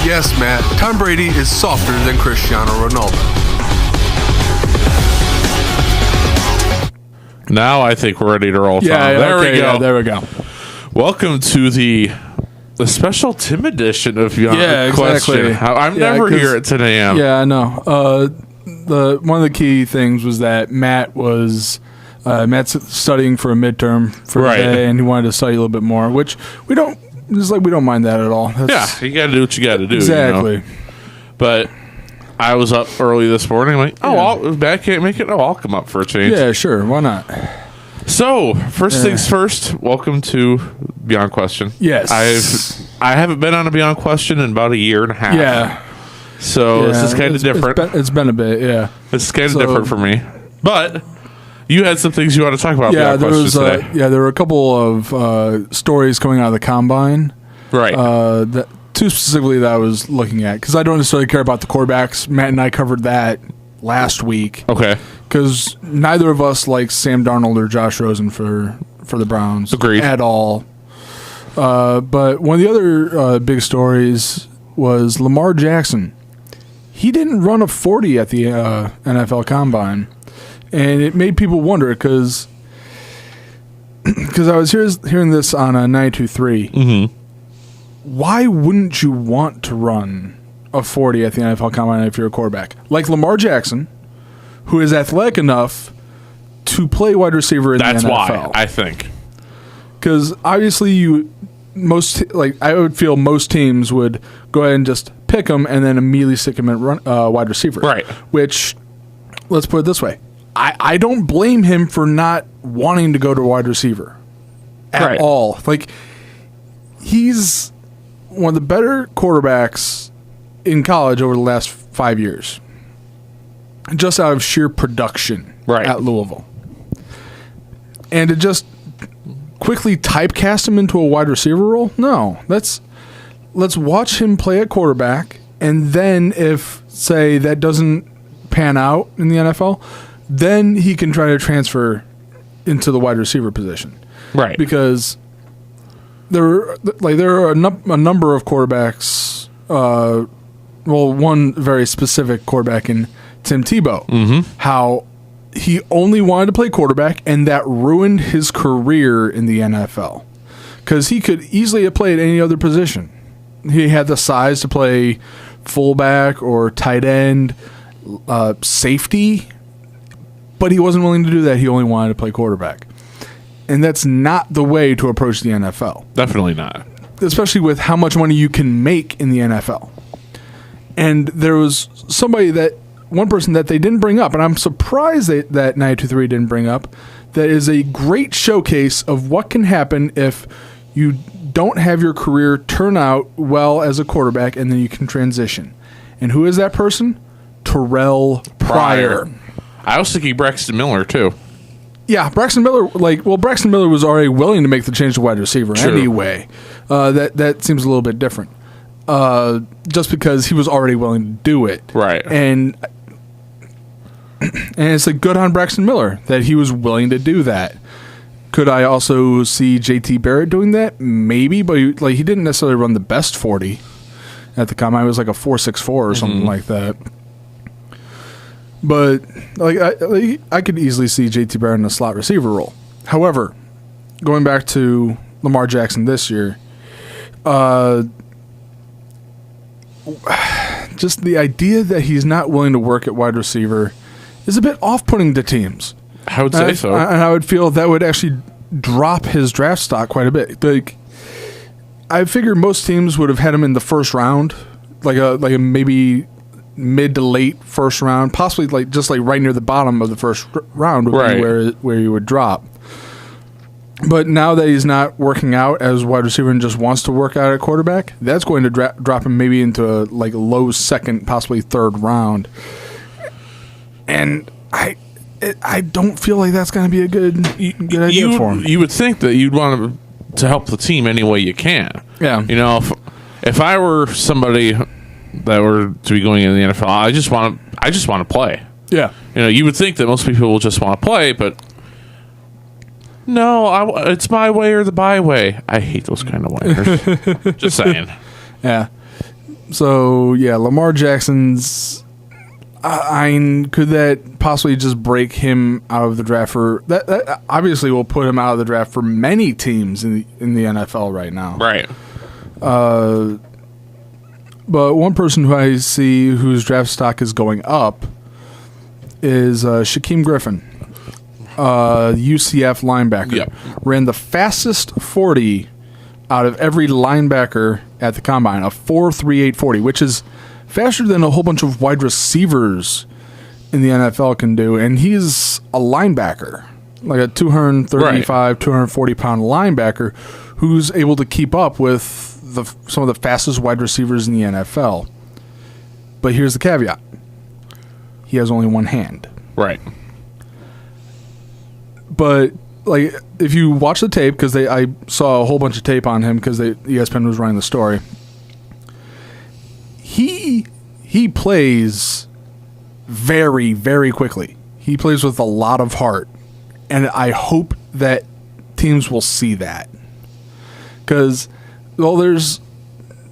Yes, Matt, Tom Brady is softer than Cristiano Ronaldo. Now I think we're ready to roll. Tom. There we go. Yeah, there we go. Welcome to the special Tim edition of Beyond Yeah, Question. exactly. I'm never here at 10 a.m. Yeah, I know. One of the key things was that Matt's studying for a midterm for Right. today, and he wanted to study a little bit more, which we don't mind that at all. Yeah, you got to do what you got to do. Exactly. You know? But I was up early this morning. I'm like, if Matt can't make it, I'll come up for a change. Yeah, sure. Why not? So, first things first, welcome to Beyond Question. Yes. I haven't been on a Beyond Question in about a year and a half. Yeah. So, this is kind of different. It's been a bit, yeah. This is kind of different for me. But you had some things you want to talk about Yeah, Beyond Questions today. there were a couple of stories coming out of the combine. Right. Two specifically that I was looking at, because I don't necessarily care about the quarterbacks. Matt and I covered that last week. Okay. Because neither of us likes Sam Darnold or Josh Rosen for the Browns. Agreed. At all. But one of the other big stories was Lamar Jackson. He didn't run a 40 at the NFL Combine. And it made people wonder, because I was hearing this on 92.3. Mm-hmm. Why wouldn't you want to run a 40 at the NFL Combine if you're a quarterback? Like Lamar Jackson, who is athletic enough to play wide receiver in the NFL. That's why, I think. Because obviously I would feel most teams would go ahead and just pick him and then immediately stick him at wide receiver. Right. Which, let's put it this way. I don't blame him for not wanting to go to wide receiver at all. Like, he's one of the better quarterbacks in college over the last 5 years, just out of sheer production at Louisville. And to just quickly typecast him into a wide receiver role? No. Let's watch him play at quarterback, and then if, say, that doesn't pan out in the NFL, then he can try to transfer into the wide receiver position. Right. Because there are a number of quarterbacks, one very specific quarterback in Tim Tebow, how he only wanted to play quarterback, and that ruined his career in the NFL. Because he could easily have played any other position. He had the size to play fullback or tight end, safety, but he wasn't willing to do that. He only wanted to play quarterback. And that's not the way to approach the NFL. Definitely not. Especially with how much money you can make in the NFL. And there was one person that they didn't bring up, and I'm surprised that 92.3 didn't bring up, that is a great showcase of what can happen if you don't have your career turn out well as a quarterback and then you can transition. And who is that person? Terrell Pryor. I was thinking Braxton Miller, too. Yeah, Braxton Miller. Braxton Miller was already willing to make the change to wide receiver anyway. That seems a little bit different, just because he was already willing to do it. Right. And it's good on Braxton Miller that he was willing to do that. Could I also see JT Barrett doing that? Maybe, but he didn't necessarily run the best 40 at the combine. It was like a 4.64 or something like that. But I could easily see JT Barrett in a slot receiver role. However, going back to Lamar Jackson this year, just the idea that he's not willing to work at wide receiver is a bit off-putting to teams. I would say so. And I would feel that would actually drop his draft stock quite a bit. I figure most teams would have had him in the first round, like a maybe mid to late first round, possibly right near the bottom of the first round would be where he would drop. But now that he's not working out as wide receiver and just wants to work out at quarterback, that's going to drop him maybe into a low second, possibly third round. And I don't feel like that's going to be a good idea for him. You would think that you'd want to help the team any way you can. Yeah. If I were somebody that were to be going in the NFL, I just want to play. Yeah. You would think that most people will just want to play, but no, it's my way or the byway. I hate those kind of whiners. Just saying. Yeah. So yeah, Lamar Jackson's. Could that possibly just break him out of the draft for that obviously will put him out of the draft for many teams in the NFL right now. Right. But one person who I see whose draft stock is going up is Shaquem Griffin, UCF linebacker. Yep. Ran the fastest 40 out of every linebacker at the combine, a 4.38 which is faster than a whole bunch of wide receivers in the NFL can do. And he's a linebacker, like a 235, 240-pound linebacker who's able to keep up with some of the fastest wide receivers in the NFL. But here's the caveat. He has only one hand. Right. But like, if you watch the tape, because I saw a whole bunch of tape on him because ESPN was running the story. He plays very, very quickly. He plays with a lot of heart, and I hope that teams will see that. Because, well, there's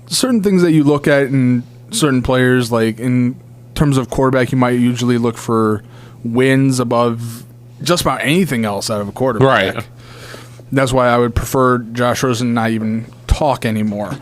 certain things that you look at in certain players, like in terms of quarterback, you might usually look for wins above just about anything else out of a quarterback. Right. That's why I would prefer Josh Rosen not even talk anymore.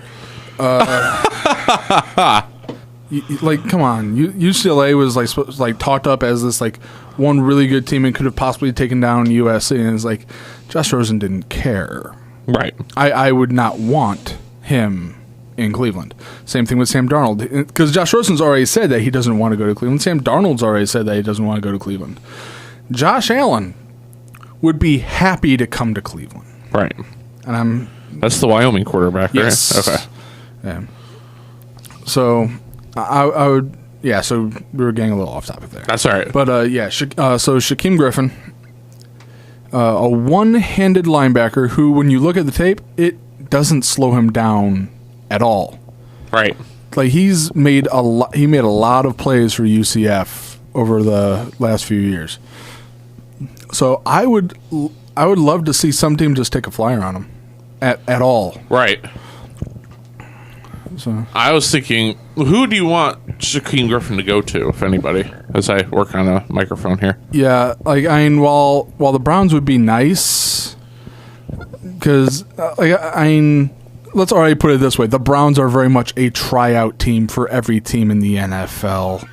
Like, come on, UCLA was like talked up as this like one really good team and could have possibly taken down USC, and it's like Josh Rosen didn't care. Right. I would not want him in Cleveland. Same thing with Sam Darnold, because Josh Rosen's already said that he doesn't want to go to Cleveland. Sam Darnold's already said that he doesn't want to go to Cleveland. Josh Allen would be happy to come to Cleveland. Right. And that's the Wyoming quarterback, right? Yes. Okay. Yeah. So I would, yeah. So we were getting a little off topic there. That's all right. But so Shaquem Griffin, a one-handed linebacker who, when you look at the tape, it doesn't slow him down at all. Right. Like, he made a lot of plays for UCF over the last few years. So I would love to see some team just take a flyer on him at all. Right. So I was thinking, who do you want Shaquem Griffin to go to, if anybody, as I work on a microphone here? yeah, like, I mean, while the Browns would be nice, because let's already put it this way: the Browns are very much a tryout team for every team in the NFL.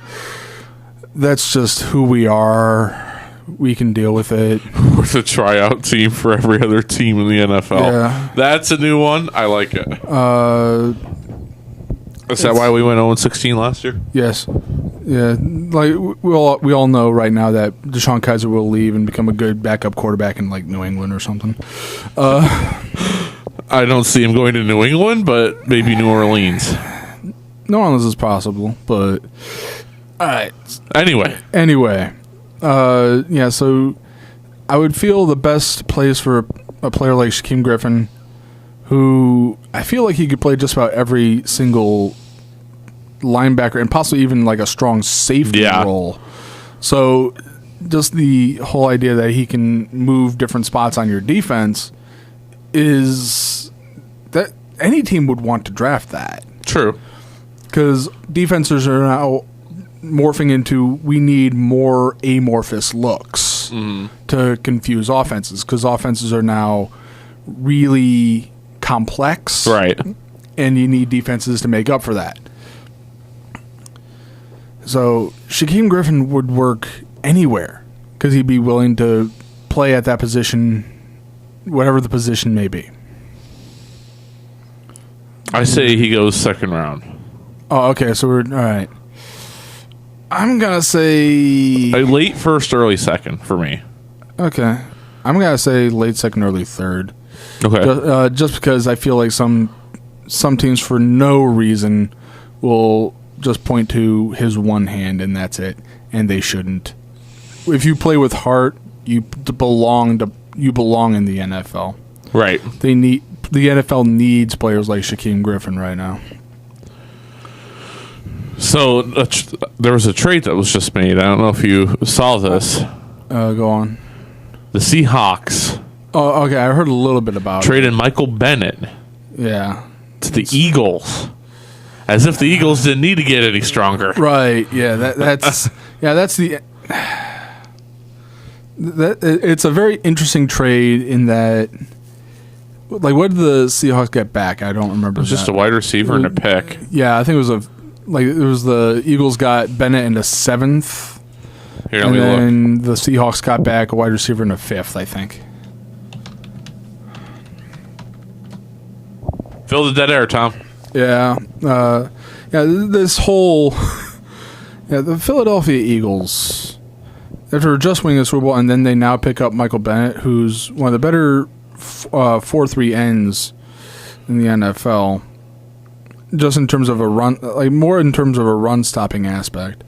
That's just who we are. We can deal with it. We're the tryout team for every other team in the NFL. Yeah. That's a new one. I like it. Is that why we went 0-16 last year? Yes. Yeah. Like, we all know right now that Deshaun Kaiser will leave and become a good backup quarterback in, like, New England or something. I don't see him going to New England, but maybe New Orleans. No one is possible, but all right. Anyway. Yeah, so I would feel the best place for a player like Shaquem Griffin, who I feel like he could play just about every single linebacker and possibly even like a strong safety role. So just the whole idea that he can move different spots on your defense is that any team would want to draft that. True. Because defenses are now morphing into, we need more amorphous looks to confuse offenses, because offenses are now really complex. Right. And you need defenses to make up for that. So Shaquem Griffin would work anywhere because he'd be willing to play at that position, whatever the position may be. I say he goes second round. Oh, okay. So we're all right. I'm gonna say A late first, early second for me. okay. I'm gonna say late second, early third. Okay. Just because I feel like some teams for no reason will just point to his one hand and that's it, and they shouldn't. If you play with heart, you belong in the NFL. Right. The NFL needs players like Shaquem Griffin right now. So there was a trade that was just made. I don't know if you saw this. Go on. The Seahawks Oh, okay. I heard a little bit about traded Michael Bennett it. Yeah. to the Eagles As if the Eagles didn't need to get any stronger. Right. Yeah. That's that's the. It's a very interesting trade in that. Like, what did the Seahawks get back? I don't remember. It was just a wide receiver and a pick. Yeah, I think it was the Eagles got Bennett in the 7th, Here, let and me look. then the Seahawks got back a wide receiver in the 5th, I think. Fill the dead air, Tom. Yeah, this whole the Philadelphia Eagles, after just winning the Super Bowl, and then they now pick up Michael Bennett, who's one of the better 4-3 ends in the NFL, just in terms of a run, like more in terms of a run stopping aspect.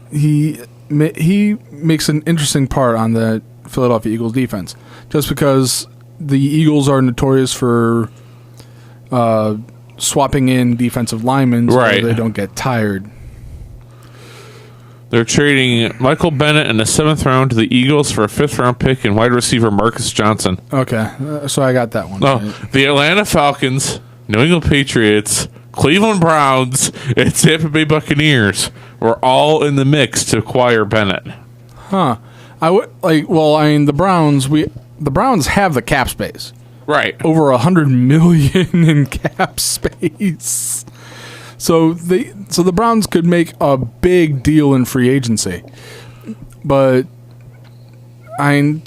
He makes an interesting part on the Philadelphia Eagles defense, just because the Eagles are notorious for swapping in defensive linemen so Right. they don't get tired. They're trading Michael Bennett in the 7th round to the Eagles for a 5th round pick and wide receiver Marcus Johnson. Okay, so I got that one. Oh, right. the Atlanta Falcons, New England Patriots, Cleveland Browns, and Tampa Bay Buccaneers were all in the mix to acquire Bennett. Huh? I would like. Well, I mean, the Browns have the cap space. Right. Over $100 million in cap space. So the Browns could make a big deal in free agency, but it's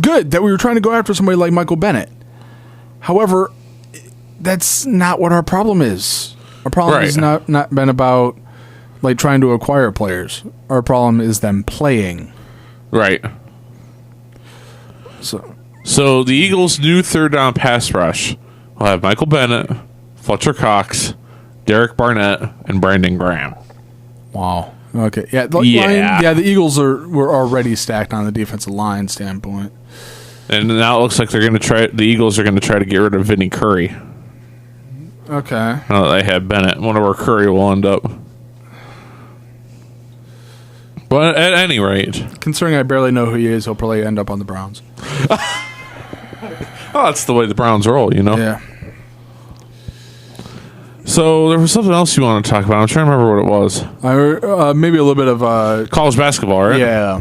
good that we were trying to go after somebody like Michael Bennett. However, that's not what our problem is. Our problem has not been about like trying to acquire players. Our problem is them playing. Right. So the Eagles' new 3rd down pass rush will have Michael Bennett, Fletcher Cox, Derek Barnett, and Brandon Graham. Wow. Okay. Yeah. The Eagles were already stacked on the defensive line standpoint. And now it looks like the Eagles are going to try to get rid of Vinny Curry. Okay. Now that they have Bennett, wonder where Curry will end up. But at any rate, Considering I barely know who he is, he'll probably end up on the Browns. that's the way the Browns roll, you know? Yeah. So there was something else you want to talk about. I'm trying to remember what it was. Maybe a little bit of College basketball, right? yeah.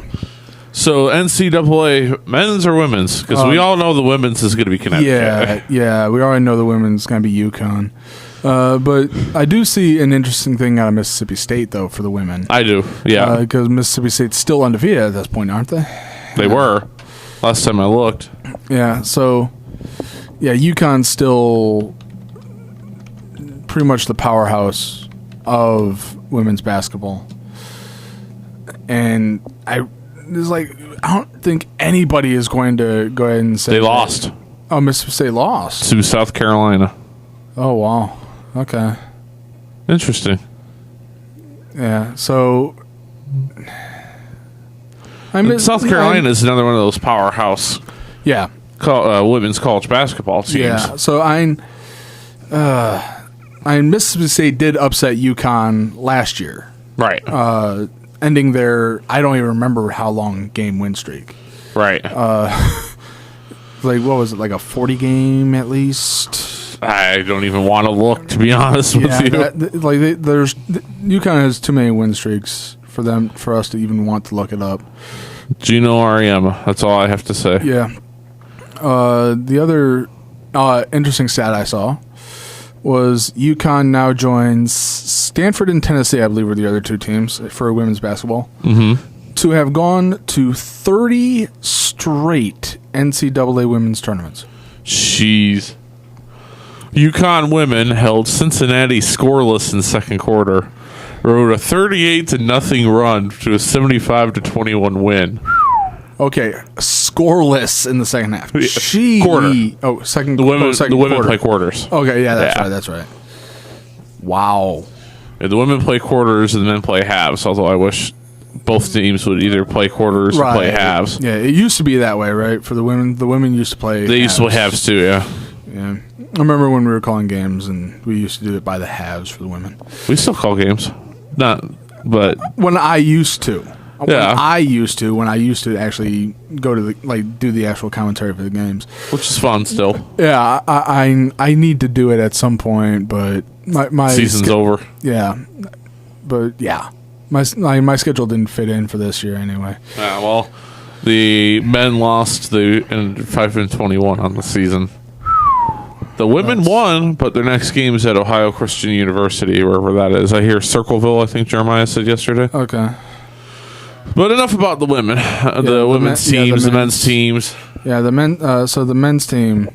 So NCAA, men's or women's? Because we all know the women's is going to be Connecticut. Yeah. We already know the women's going to be UConn. But I do see an interesting thing out of Mississippi State, though, for the women. I do, yeah. Because Mississippi State's still undefeated at this point, aren't they? They were. Last time I looked. Yeah, so, UConn's still pretty much the powerhouse of women's basketball. And I don't think anybody is going to go ahead and say They lost Oh, Mississippi State lost. to South Carolina. Oh, wow. Okay. Interesting. Yeah, so South Carolina is another one of those powerhouse Yeah. women's college basketball teams. Yeah. So Mississippi State did upset UConn last year, Right. ending their I don't even remember how long game win streak. right. Like what was it, like a 40 game at least? I don't even want to look, to be honest with you. UConn has too many win streaks for us to even want to look it up. Gino Auriemma. That's all I have to say. Yeah. The other interesting stat I saw was UConn now joins Stanford and Tennessee, I believe, were the other two teams for women's basketball, to have gone to 30 straight NCAA women's tournaments. Jeez. UConn women held Cincinnati scoreless in second quarter, rode a 38-0 run to a 75-21 win. Okay, scoreless in the second half. Quarter. Oh, second. The women quarter. play quarters. Okay, yeah, Yeah. That's right. Wow. Yeah, the women play quarters and the men play halves, although I wish both teams would either play quarters or play halves. Yeah, it used to be that way, right? For the women used to play. They used to play halves too, yeah. Yeah, I remember when we were calling games, and we used to do it by the halves for the women. We still call games. Not, but When I used to. Yeah. When I used to actually go to do the actual commentary for the games. Which is fun still. Yeah, I need to do it at some point, but my Season's over. Yeah, but yeah, my schedule didn't fit in for this year anyway. Yeah, well, the men lost in 5-21 on the season. The women won, but their next game is at Ohio Christian University, wherever that is. I hear Circleville, I think Jeremiah said yesterday. Okay. But enough about the women. The women's teams, the men's teams. Yeah, the men. So the men's team.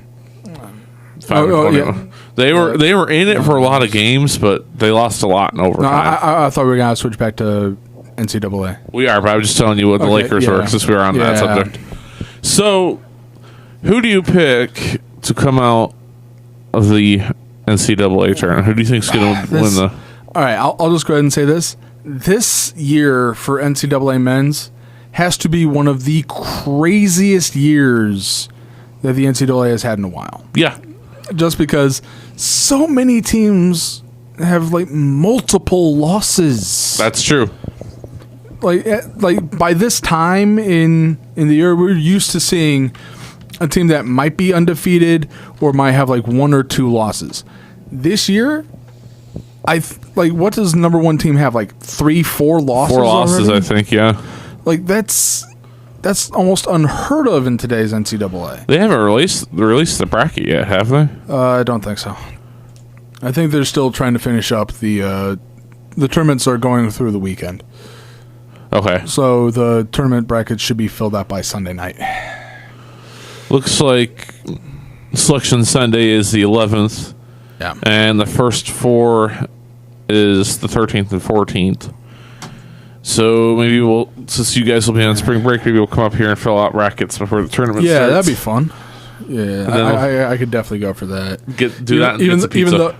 5-21. They were in it for a lot of games, but they lost a lot in overtime. No, I thought we were gonna switch back to NCAA. We are, but I'm just telling you what the Lakers were, since we were on that subject. So, who do you pick to come out of the NCAA tournament? Who do you think is going to win the... All right, I'll just go ahead and say this. This year for NCAA men's has to be one of the craziest years that the NCAA has had in a while. Yeah. Just because so many teams have multiple losses. That's true. Like by this time in the year, we're used to seeing a team that might be undefeated or might have 1 or 2 losses. This year, what does number one team have? 3, 4 losses? 4 losses, already? I think. Yeah. That's almost unheard of in today's NCAA. They haven't released the bracket yet, have they? I don't think so. I think they're still trying to finish up the tournaments are going through the weekend. Okay. So the tournament brackets should be filled out by Sunday night. Looks like Selection Sunday is the 11th. Yeah. And the first 4 is the 13th and 14th. So maybe since you guys will be on spring break, maybe we'll come up here and fill out brackets before the tournament starts. Yeah, that'd be fun. Yeah, I could definitely go for that. Do that and get some pizza.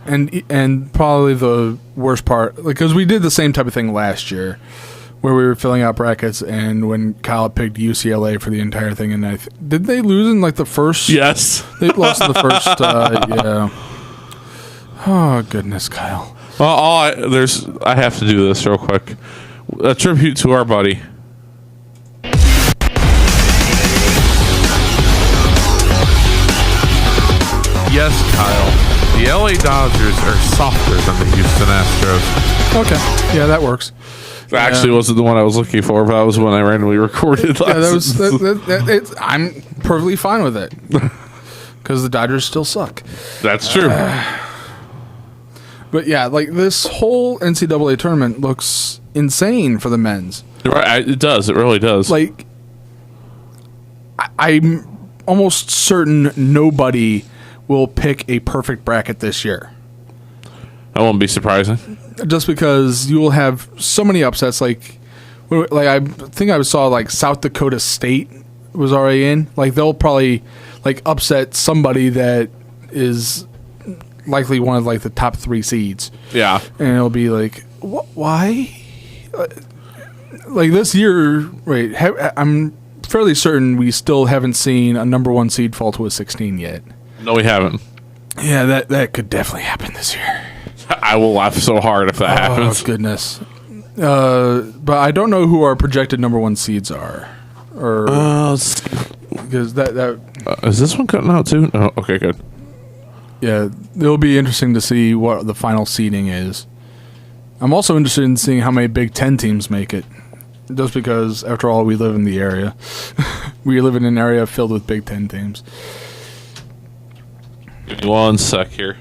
And probably the worst part, because we did the same type of thing last year, where we were filling out brackets, and when Kyle picked UCLA for the entire thing, and did they lose in the first? Yes, they lost in the first. Yeah. Oh goodness, Kyle. Well, I have to do this real quick. A tribute to our buddy. Yes, Kyle. The LA Dodgers are softer than the Houston Astros. Okay. Yeah, that works. That actually wasn't the one I was looking for, but that was one I randomly recorded last. Yeah, I'm perfectly fine with it. Because the Dodgers still suck. That's true. But yeah, this whole NCAA tournament looks insane for the men's. Right, it does. It really does. I'm almost certain nobody will pick a perfect bracket this year. That won't be surprising. Just because you will have so many upsets. I think I saw South Dakota State was already in. They'll probably upset somebody that is likely one of the top 3 seeds. Yeah. And it'll be why? This year, right? I'm fairly certain we still haven't seen a number 1 seed fall to a 16 yet. No, we haven't. Yeah, that could definitely happen this year. I will laugh so hard if that happens. Oh goodness! But I don't know who our projected number 1 seeds are, or because that is this one cutting out too? Oh, okay, good. Yeah, it'll be interesting to see what the final seeding is. I'm also interested in seeing how many Big Ten teams make it, just because after all, we live in the area. We live in an area filled with Big Ten teams. Give me 1 sec here.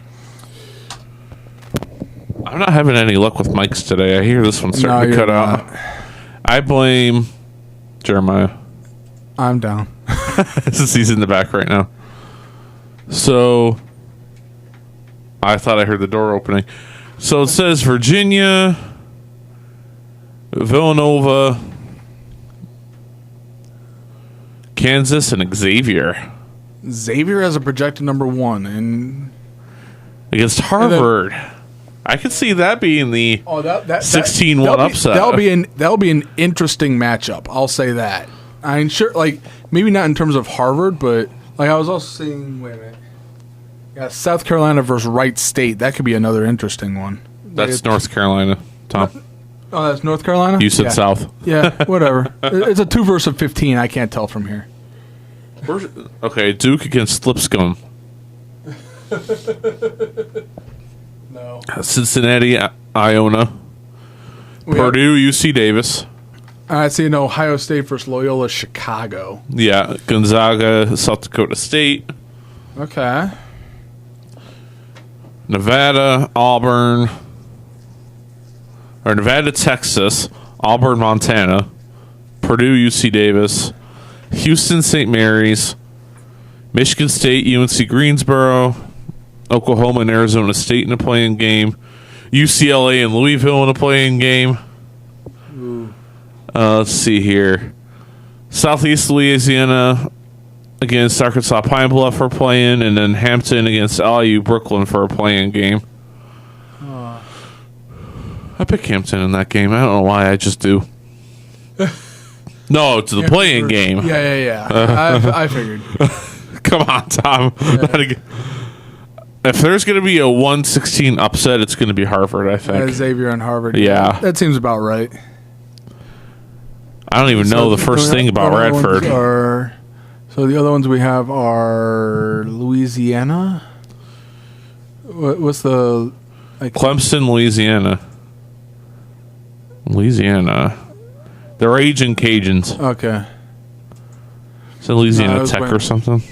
I'm not having any luck with mics today. I hear this one's starting to cut out. I blame Jeremiah. I'm down. Since he's in the back right now. So, I thought I heard the door opening. So it says Virginia, Villanova, Kansas, and Xavier. Xavier has a projected number 1, and against Harvard. I could see that being the 16-1 upset. That'll be an interesting matchup. I'll say that. I'm sure, maybe not in terms of Harvard, but I was also seeing. Wait a minute. Yeah, South Carolina versus Wright State. That could be another interesting one. That's North Carolina, Tom. Oh, that's North Carolina? You said Yeah. South. Yeah, whatever. It's a 2 versus 15. I can't tell from here. Okay, Duke against Lipscomb. No. Cincinnati, Iona. Purdue, UC Davis. I see an Ohio State versus Loyola Chicago. Yeah, Gonzaga, South Dakota State. Okay. Nevada, Auburn. Or Nevada, Texas. Auburn, Montana. Purdue, UC Davis. Houston, St. Mary's. Michigan State, UNC Greensboro. Oklahoma and Arizona State in a playing game. UCLA and Louisville in a playing game. Let's see here. Southeast Louisiana against Arkansas Pine Bluff for playing, and then Hampton against LIU Brooklyn for a playing game. I picked Hampton in that game. I don't know why. I just do. No, it's the playing game. Yeah. I figured. Come on, Tom. If there's going to be a 116 upset, it's going to be Harvard, I think. Xavier and Harvard. Yeah. That seems about right. I don't even know the first thing about Radford. So the other ones we have are Louisiana. What's the... Clemson, Louisiana. They're Raging Cajuns. Okay. Is it Louisiana No, Tech or something?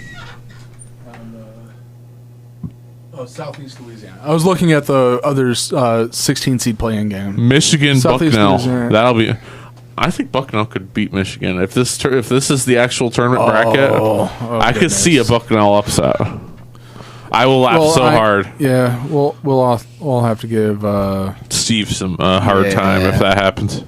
Southeast Louisiana. I was looking at the other 16 seed playing game. Michigan, Southeast Bucknell. Louisiana. That'll be... I think Bucknell could beat Michigan. If this is the actual tournament bracket, I could see a Bucknell upset. I will laugh hard. Yeah, we'll all have to give Steve some hard time if that happens.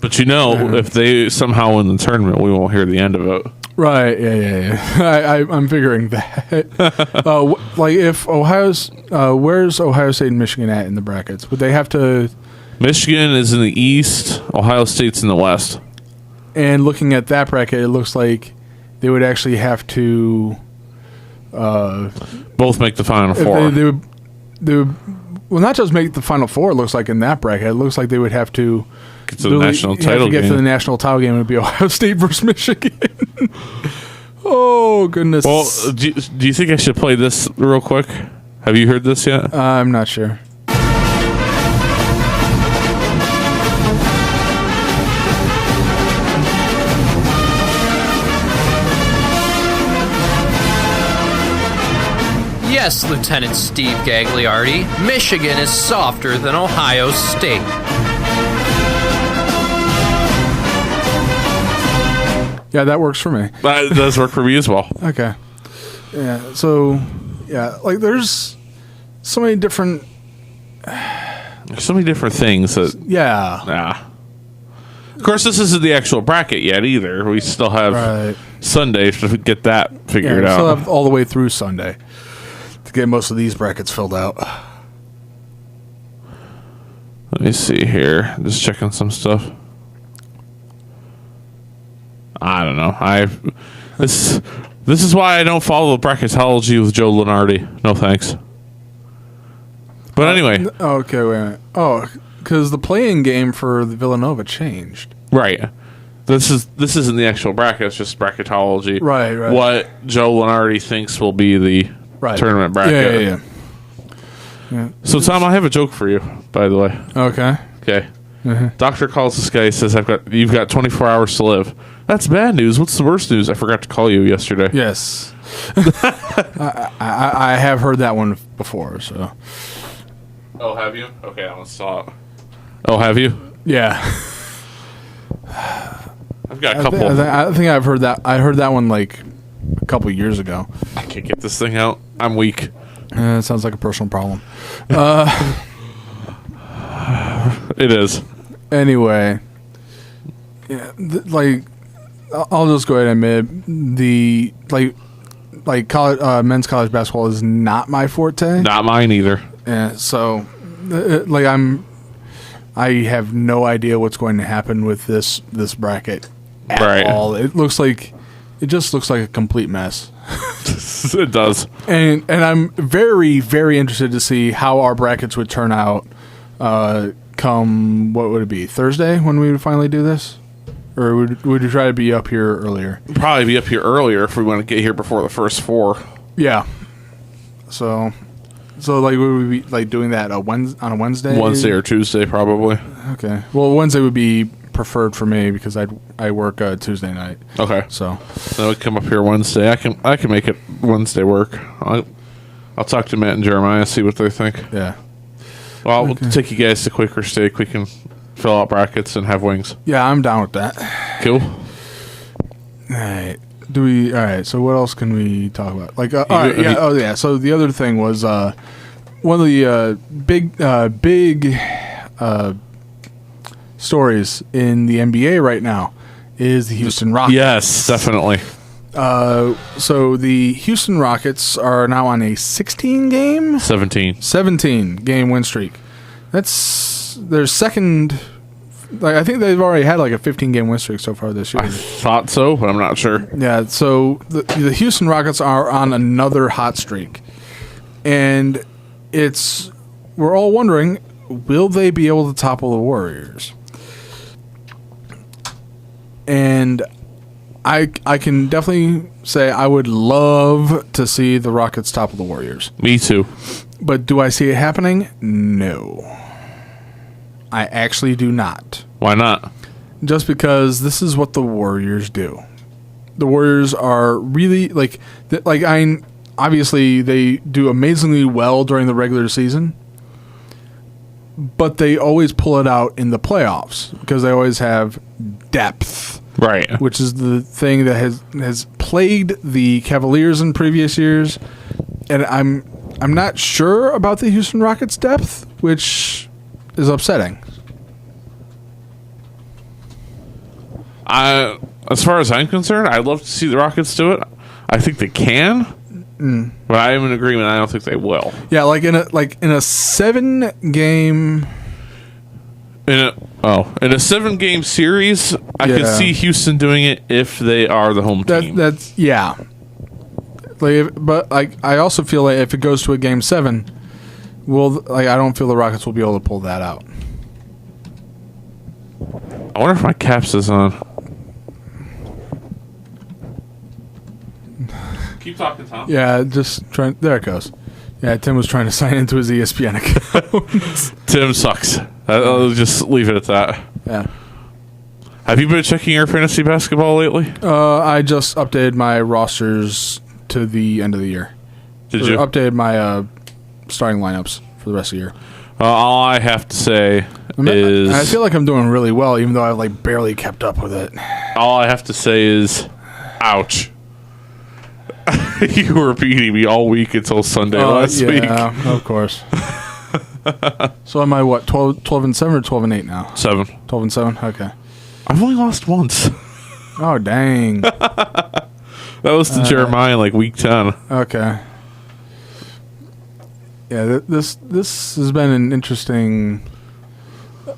But if they somehow win the tournament, we won't hear the end of it. Right, yeah. I'm figuring that. If Ohio's... where's Ohio State and Michigan at in the brackets? Would they have to... Michigan is in the East. Ohio State's in the West. And looking at that bracket, it looks like they would actually have to... both make the Final Four. They would, well, not just make the Final Four, it looks like in that bracket. It looks like they would have to... Get to the national title get game. to the national title game. It would be Ohio State versus Michigan. Oh, goodness. Well, do you think I should play this real quick? Have you heard this yet? I'm not sure. Yes, Lieutenant Steve Gagliardi, Michigan is softer than Ohio State. Yeah, that works for me. That does work for me as well. Okay. Yeah, so, there's so many different... There's so many different things that... Yeah. Of course, this isn't the actual bracket yet either. We still have Sunday to get that figured we out. still have all the way through Sunday to get most of these brackets filled out. Let me see here. Just checking some stuff. I don't know. This is why I don't follow bracketology with Joe Lunardi. No thanks. But anyway. Okay, wait a minute. Oh, because the playing game for the Villanova changed. Right. This isn't the actual bracket. It's just bracketology. Right. What Joe Lunardi thinks will be the tournament bracket. Yeah. So, Tom, I have a joke for you, by the way. Okay. Doctor calls this guy, says, you've got 24 hours to live. That's bad news. What's the worst news? I forgot to call you yesterday. Yes. I have heard that one before, so. Oh, have you? Okay, I want to saw it. Oh, have you? Yeah. I've got a couple. I think I've heard that. I heard that one like a couple years ago. I can't get this thing out. I'm weak. It sounds like a personal problem. It is. Anyway, yeah, I'll just go ahead and admit college men's college basketball is not my forte. Not mine either. Yeah, so I have no idea what's going to happen with this bracket at all. It just looks like a complete mess. It does. And I'm very, very interested to see how our brackets would turn out come, what would it be, Thursday when we would finally do this? Or would you try to be up here earlier? Probably be up here earlier if we want to get here before the first 4. Yeah. So like, would we be like doing that on a Wednesday? Wednesday or Tuesday, probably. Okay. Well, Wednesday would be preferred for me because I work Tuesday night. Okay. So Then we come up here Wednesday. I can make it Wednesday work. I'll talk to Matt and Jeremiah, see what they think. yeah. Well, we'll take you guys to Quaker Steak. We can fill out brackets and have wings. Yeah, I'm down with that. Cool. All right. All right. So what else can we talk about? Like, all right. Yeah. Oh, yeah. So the other thing was one of the big stories in the NBA right now is the Houston Rockets. Yes, definitely. So the Houston Rockets are now on a 17 game win streak. That's their second. Like, I think they've already had like a 15-game win streak so far this year. I thought so, but I'm not sure. Yeah, so the Houston Rockets are on another hot streak. And we're all wondering, will they be able to topple the Warriors? And I can definitely say I would love to see the Rockets topple the Warriors. Me too. But do I see it happening? No. I actually do not. Why not? Just because this is what the Warriors do. The Warriors are really obviously they do amazingly well during the regular season, but they always pull it out in the playoffs because they always have depth, Right. which is the thing that has plagued the Cavaliers in previous years. And I'm not sure about the Houston Rockets' depth, which is upsetting. As far as I'm concerned, I'd love to see the Rockets do it. I think they can, but I am in agreement. I don't think they will. Yeah, like in a 7-game. In a 7-game series, I could see Houston doing it if they are the home team. That's yeah. But I also feel like if it goes to a game 7, I don't feel the Rockets will be able to pull that out. I wonder if my caps is on. Keep talking, Tom. Yeah, just trying. There it goes. Yeah, Tim was trying to sign into his ESPN account. Tim sucks. I'll just leave it at that. Yeah. Have you been checking your fantasy basketball lately? I just updated my rosters to the end of the year. Did you? Updated my starting lineups for the rest of the year. All I have to say is... I feel like I'm doing really well, even though I've barely kept up with it. All I have to say is, ouch. You were beating me all week until Sunday last week. Yeah, of course. So am I, 12-7 or 12-8 now? 7. 12-7? Okay. I've only lost once. Oh, dang. That was to Jeremiah like week 10. Okay. Yeah, this has been an interesting...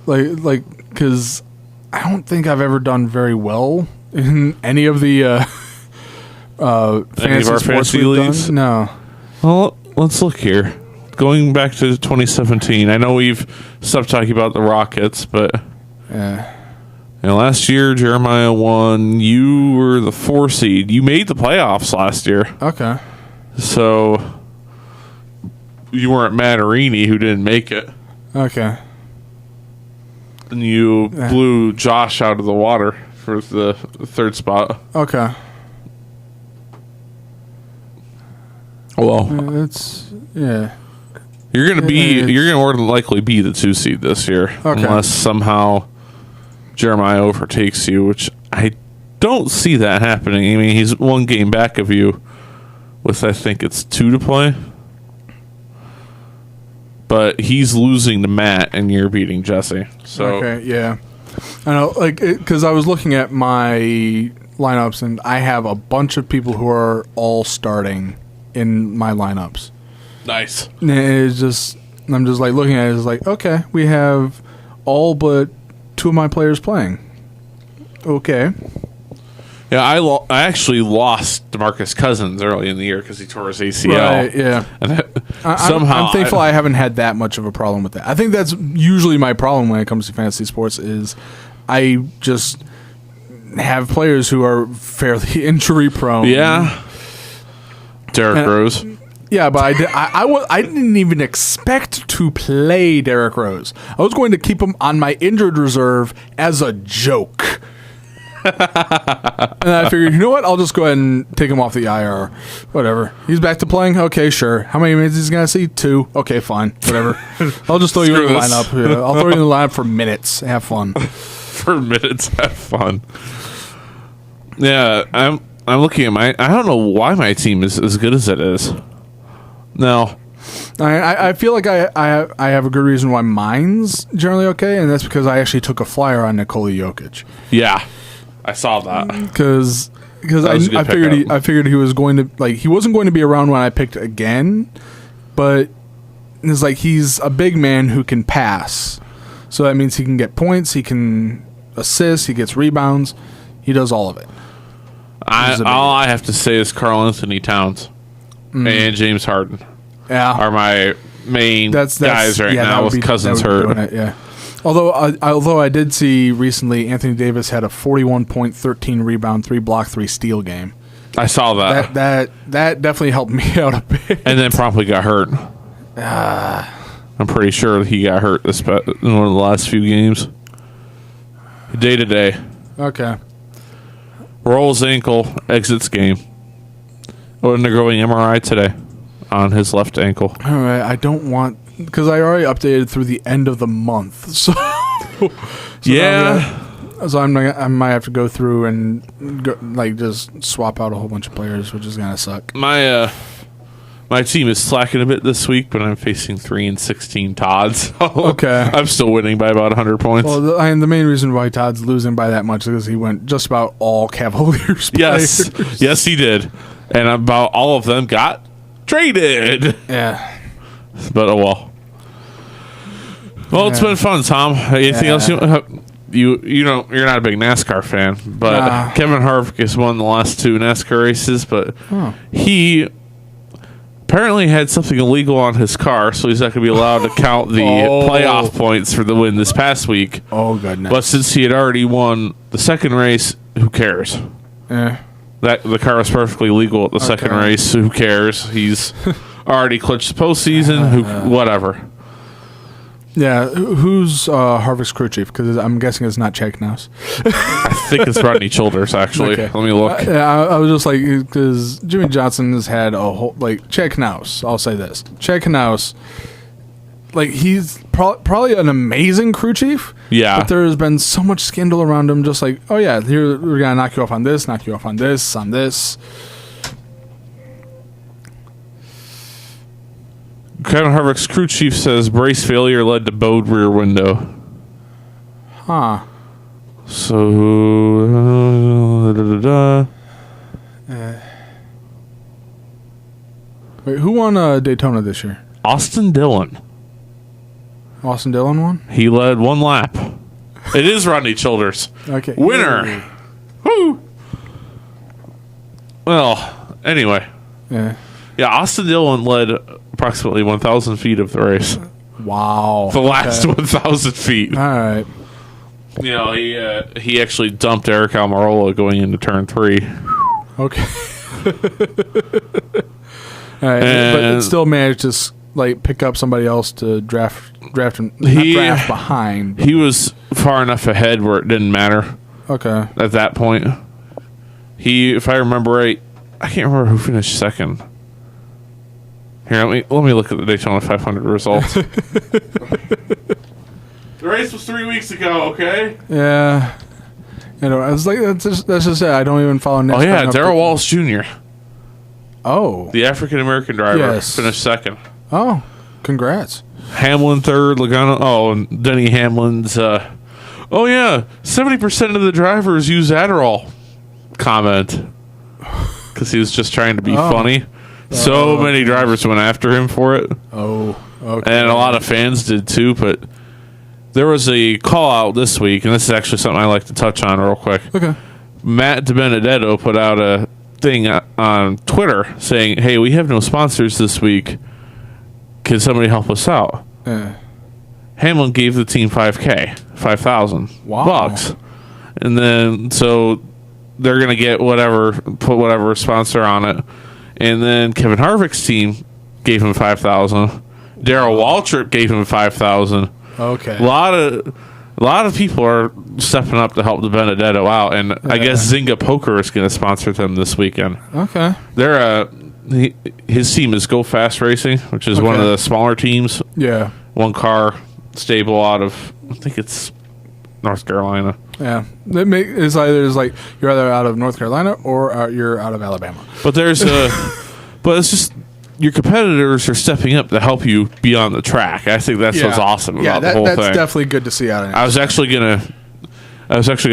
because I don't think I've ever done very well in any of the... fantasy leagues? No. Well, let's look here. Going back to 2017, I know we've stopped talking about the Rockets, but Yeah. Last year Jeremiah won. You were the 4 seed. You made the playoffs last year, Okay. so you weren't Matarini, who didn't make it, Okay. and you blew Josh out of the water for the 3rd spot. Okay. Well, It's yeah. you're gonna more than likely be the 2 seed this year, Okay. unless somehow Jeremiah overtakes you, which I don't see that happening. I mean, he's 1 game back of you with, I think it's 2 to play, but he's losing to Matt and you're beating Jesse. So Okay. Yeah. I know, because I was looking at my lineups and I have a bunch of people who are all starting in my lineups. nice. And it's just, I'm just looking at it, it's like, okay, we have all but 2 of my players playing. Okay. Yeah, I actually lost DeMarcus Cousins early in the year because he tore his ACL. Right, yeah. And I'm thankful I haven't had that much of a problem with that. I think that's usually my problem when it comes to fantasy sports is I just have players who are fairly injury prone. Yeah. Derrick Rose. Yeah, but I didn't even expect to play Derrick Rose. I was going to keep him on my injured reserve as a joke. And I figured, you know what? I'll just go ahead and take him off the IR. Whatever. He's back to playing? Okay, sure. How many minutes is he going to see? 2. Okay, fine. Whatever. I'll just throw you in the lineup. Yeah, I'll throw you in the lineup for minutes. Have fun. For minutes, have fun. Yeah, I'm looking at I don't know why my team is as good as it is. No. I feel like I have a good reason why mine's generally okay, and that's because I actually took a flyer on Nikola Jokic. Yeah. I saw that. Because I figured he was going to he wasn't going to be around when I picked again, but it's like he's a big man who can pass, so that means he can get points, he can assist, he gets rebounds, he does all of it. All I have to say is Karl Anthony Towns and James Harden are my main guys right now with Cousins hurt. It, yeah. Although I did see recently Anthony Davis had a 41.13 rebound, 3 block, 3 steal game. I saw that. That definitely helped me out a bit. And then promptly got hurt. I'm pretty sure he got hurt in one of the last few games. Day to day. Okay. Rolls ankle, exits game. Undergoing MRI today on his left ankle. All right. I don't want... Because I already updated through the end of the month, so yeah. I might have to go through and just swap out a whole bunch of players, which is gonna suck. My team is slacking a bit this week, but I'm facing 3-16 Todd. So okay, I'm still winning by about 100 points. Well, the main reason why Todd's losing by that much is because he went just about all Cavaliers players. Yes, he did, and about all of them got traded. Yeah. But oh well. Well, it's been fun, Tom. Anything else? You know, you're not a big NASCAR fan, but Kevin Harvick has won the last 2 NASCAR races, but he apparently had something illegal on his car, so he's not going to be allowed to count the playoff points for the win this past week. Oh, goodness. But since he had already won the second race, who cares? Yeah. That the car was perfectly legal at the second race, so who cares? He's already clinched the postseason, whatever. Yeah, who's Harvick's crew chief? Because I'm guessing it's not Chad Knaus. I think it's Rodney Childers, actually. Okay. Let me look. I was just like, because Jimmy Johnson has had a whole, Chad Knaus, I'll say this. Chad Knaus, he's probably an amazing crew chief. Yeah. But there has been so much scandal around him, just like, oh yeah, here, we're going to knock you off on this, knock you off on this, on this. Kevin Harvick's crew chief says brace failure led to bowed rear window. Huh. So, wait, who won Daytona this year? Austin Dillon. Austin Dillon won? He led 1 lap. It is Rodney Childers. Okay. Winner. Yay. Woo. Well, anyway. Yeah. Yeah, Austin Dillon led approximately 1,000 feet of the race. Wow. The last 1,000 feet. All right. You know, he actually dumped Eric Almirola going into turn 3. Okay. All right, but it still managed to pick up somebody else to draft him. Draft behind. He was far enough ahead where it didn't matter. Okay. At that point, if I remember right, I can't remember who finished second. Here, let me look at the Daytona 500 results. The race was 3 weeks ago, okay? Yeah. I was like, that's just it. I don't even follow NASCAR. Oh, yeah, Darrell Wallace Jr. Oh. The African-American driver finished second. Oh, congrats. Hamlin third, Logano. Oh, and Denny Hamlin's, 70% of the drivers use Adderall comment. Because he was just trying to be funny. So many drivers went after him for it. Oh, okay. And a lot of fans did too, but there was a call out this week, and this is actually something I like to touch on real quick. Okay. Matt DiBenedetto put out a thing on Twitter saying, "Hey, we have no sponsors this week. Can somebody help us out?" Hamlin gave the team $5,000 bucks, and then so they're gonna get put whatever sponsor on it, and then Kevin Harvick's team gave him $5,000. Darrell Waltrip gave him $5,000. Okay. A lot of people are stepping up to help DiBenedetto out, and I guess Zynga Poker is going to sponsor them this weekend. Okay. They're his team is Go Fast Racing, which is one of the smaller teams. Yeah. One car stable out of, I think it's North Carolina. Yeah. It's like you're either out of North Carolina or you're out of Alabama. But there's but it's just your competitors are stepping up to help you be on the track. I think that's what's awesome about the whole thing. That's definitely good to see out of it. I was actually gonna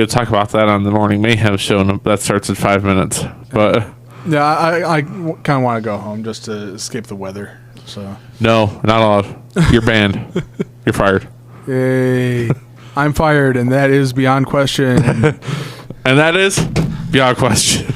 talk about that on the Morning Mayhem show, and that starts in 5 minutes. But yeah, I kind of want to go home just to escape the weather. So no, not allowed. You're banned. You're fired. Yay! I'm fired, and that is beyond question. And that is beyond question.